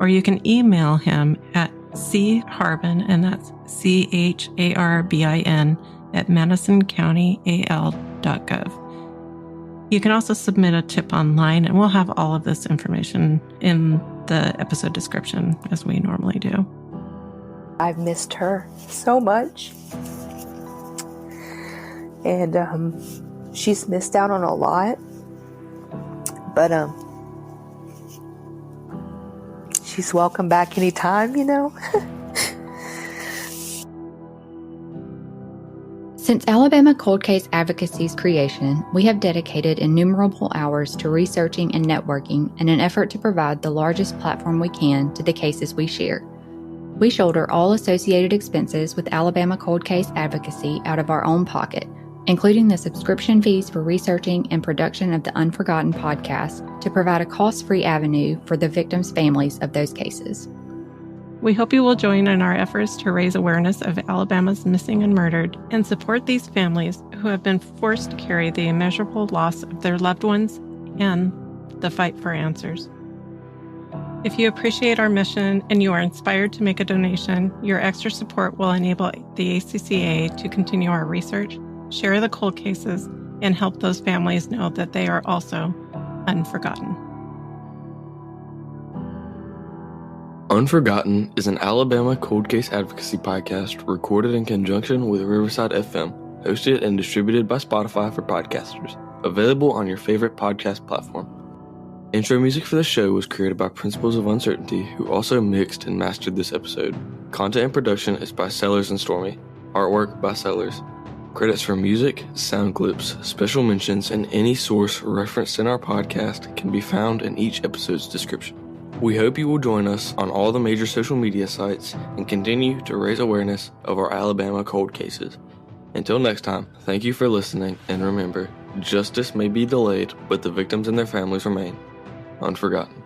Or you can email him at charbin, and that's CHARBIN, at MadisonCountyAL.gov. You can also submit a tip online, and we'll have all of this information in the episode description, as we normally do. I've missed her so much. And she's missed out on a lot. But she's welcome back anytime, Since Alabama Cold Case Advocacy's creation, we have dedicated innumerable hours to researching and networking in an effort to provide the largest platform we can to the cases we share. We shoulder all associated expenses with Alabama Cold Case Advocacy out of our own pocket, including the subscription fees for researching and production of the Unforgotten podcast, to provide a cost-free avenue for the victims' families of those cases. We hope you will join in our efforts to raise awareness of Alabama's missing and murdered, and support these families who have been forced to carry the immeasurable loss of their loved ones and the fight for answers. If you appreciate our mission and you are inspired to make a donation, your extra support will enable the ACCA to continue our research, share the cold cases, and help those families know that they are also unforgotten. Unforgotten is an Alabama cold case advocacy podcast recorded in conjunction with Riverside FM, hosted and distributed by Spotify for podcasters, available on your favorite podcast platform. Intro music for the show was created by Principles of Uncertainty, who also mixed and mastered this episode. Content and production is by Sellers Stormy. Artwork by Sellers. Credits for music, sound clips, special mentions, and any source referenced in our podcast can be found in each episode's description. We hope you will join us on all the major social media sites and continue to raise awareness of our Alabama cold cases. Until next time, thank you for listening, and remember, justice may be delayed, but the victims and their families remain unforgotten.